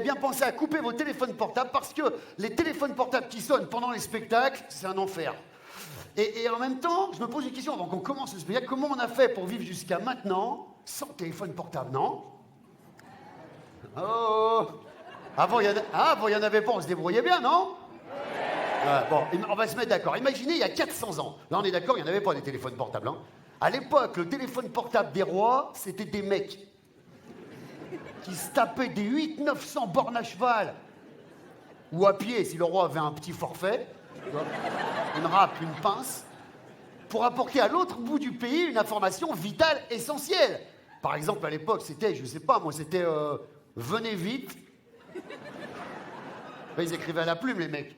bien pensé à couper vos téléphones portables parce que les téléphones portables qui sonnent pendant les spectacles, c'est un enfer. Et en même temps, je me pose une question avant qu'on commence le spectacle. Comment on a fait pour vivre jusqu'à maintenant sans téléphone portable, non? Oh! Avant, il y en avait pas, on se débrouillait bien, non? Bon, on va se mettre d'accord. Imaginez, il y a 400 ans. Là, on est d'accord, il n'y en avait pas des téléphones portables. Hein. À l'époque, le téléphone portable des rois, c'était des mecs qui se tapaient des 800-900 bornes à cheval ou à pied, si le roi avait un petit forfait, une râpe, une pince, pour apporter à l'autre bout du pays une information vitale, essentielle. Par exemple, à l'époque, c'était, je sais pas, moi, c'était venez vite. Ben, ils écrivaient à la plume, les mecs.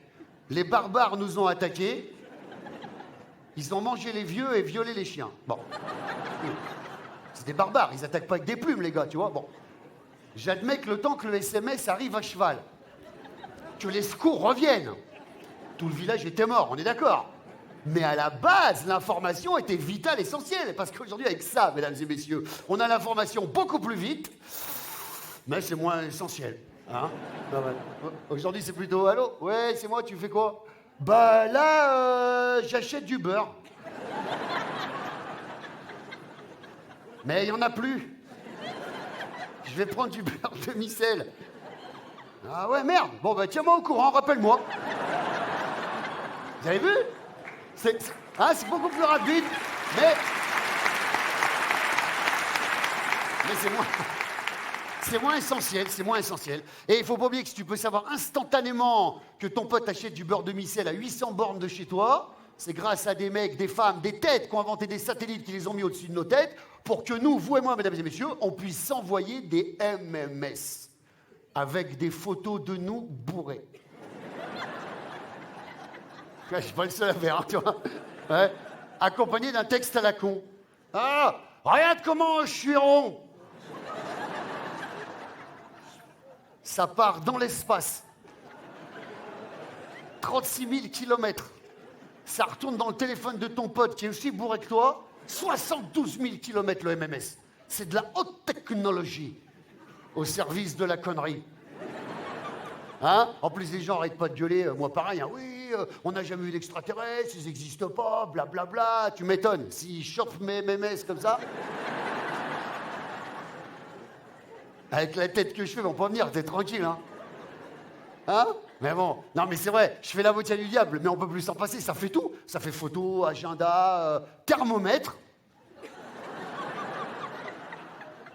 Les barbares nous ont attaqués. Ils ont mangé les vieux et violé les chiens. Bon. C'est des barbares, ils attaquent pas avec des plumes, les gars, tu vois. Bon. J'admets que le temps que le SMS arrive à cheval, que les secours reviennent, tout le village était mort, on est d'accord. Mais à la base, l'information était vitale, essentielle. Parce qu'aujourd'hui, avec ça, mesdames et messieurs, on a l'information beaucoup plus vite, mais c'est moins essentiel. Hein? Aujourd'hui, c'est plutôt « Allô? Ouais, c'est moi, tu fais quoi? » Bah là, j'achète du beurre. Mais il n'y en a plus. Je vais prendre du beurre de micelle. Ah ouais, merde. Bon, bah tiens-moi au courant, rappelle-moi. Vous avez vu? C'est beaucoup plus rapide, mais c'est moins essentiel, c'est moins essentiel. Et il faut pas oublier que si tu peux savoir instantanément que ton pote achète du beurre de micelle à 800 bornes de chez toi, c'est grâce à des mecs, des femmes, des têtes qui ont inventé des satellites qui les ont mis au-dessus de nos têtes pour que nous, vous et moi, mesdames et messieurs, on puisse s'envoyer des MMS avec des photos de nous bourrés. Je suis pas le seul à faire, hein, tu vois. Ouais. Accompagné d'un texte à la con. Ah, regarde comment je suis rond. Ça part dans l'espace. 36 000 kilomètres. Ça retourne dans le téléphone de ton pote qui est aussi bourré que toi. 72 000 kilomètres le MMS. C'est de la haute technologie au service de la connerie. Hein? En plus, les gens n'arrêtent pas de gueuler. Moi, pareil. Hein. Oui, on n'a jamais vu d'extraterrestres, ils n'existent pas, blablabla. Tu m'étonnes. S'ils chopent mes MMS comme ça... Avec la tête que je fais, ils vont pas venir, t'es tranquille, hein? Hein? Mais bon, non mais c'est vrai, je fais l'avocat du diable, mais on peut plus s'en passer, ça fait tout. Ça fait photo, agenda, thermomètre.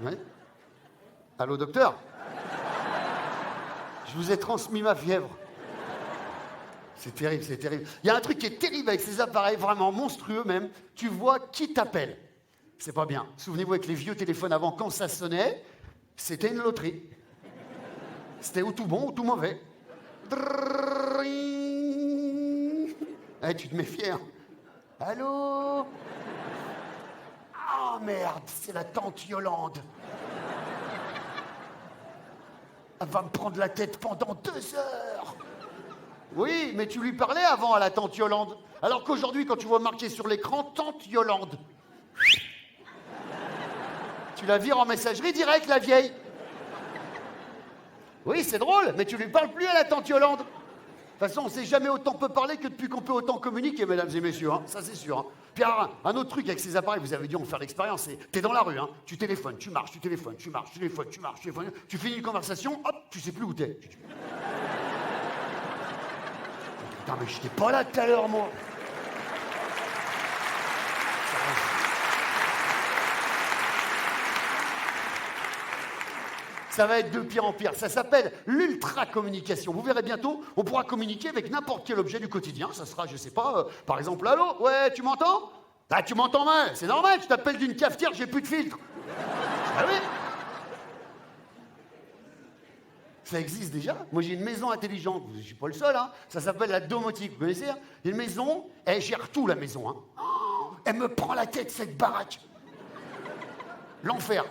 Oui? Allô, docteur? Je vous ai transmis ma fièvre. C'est terrible, c'est terrible. Il y a un truc qui est terrible avec ces appareils, vraiment monstrueux même. Tu vois qui t'appelle. C'est pas bien. Souvenez-vous avec les vieux téléphones avant, quand ça sonnait, c'était une loterie. C'était ou tout bon ou tout mauvais. Eh, tu te méfiais, hein? Allô? Ah merde, c'est la tante Yolande. Elle va me prendre la tête pendant 2 heures. Oui, mais tu lui parlais avant à la tante Yolande. Alors qu'aujourd'hui, quand tu vois marqué sur l'écran, tante Yolande. Tu la vires en messagerie directe, la vieille. Oui, c'est drôle, mais tu lui parles plus à la tante Yolande. De toute façon, on ne s'est jamais autant peu parler que depuis qu'on peut autant communiquer, mesdames et messieurs. Hein. Ça, c'est sûr. Hein. Puis alors, un autre truc avec ces appareils, vous avez dû en faire l'expérience, c'est t'es dans la rue, hein, tu téléphones, tu marches, tu téléphones, tu marches, tu téléphones, tu marches, tu téléphones, tu finis une conversation, hop, tu sais plus où t'es. Putain, mais j'étais pas là tout à l'heure, moi. Ça va être de pire en pire. Ça s'appelle l'ultra-communication. Vous verrez bientôt, on pourra communiquer avec n'importe quel objet du quotidien. Ça sera, je sais pas, par exemple, allô? Ouais, tu m'entends? Ah, tu m'entends mal. C'est normal, je t'appelle d'une cafetière, j'ai plus de filtre. Ah oui? Ça existe déjà. Moi, j'ai une maison intelligente. Je suis pas le seul, hein. Ça s'appelle la domotique. Vous connaissez? Hein? Une maison, elle gère tout, la maison. Hein. Oh, elle me prend la tête, cette baraque. L'enfer.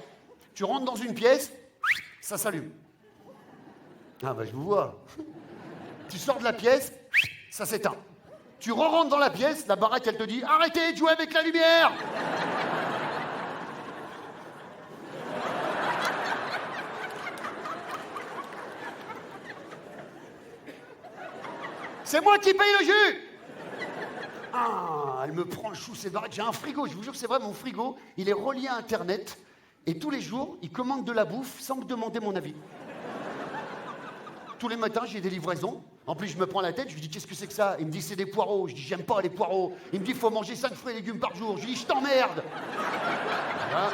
Tu rentres dans une pièce, ça s'allume. Ah bah je vous vois. Tu sors de la pièce, ça s'éteint. Tu re-rentres dans la pièce, la baraque elle te dit « Arrêtez de jouer avec la lumière !» C'est moi qui paye le jus. Ah, elle me prend le chou, c'est vrai. J'ai un frigo, je vous jure que c'est vrai, mon frigo, il est relié à Internet. Et tous les jours, il commande de la bouffe sans me demander mon avis. Tous les matins, j'ai des livraisons. En plus, je me prends la tête, je lui dis, qu'est-ce que c'est que ça? Il me dit, c'est des poireaux. Je dis, j'aime pas les poireaux. Il me dit, il faut manger 5 fruits et légumes par jour. Je lui dis, je t'emmerde. Voilà.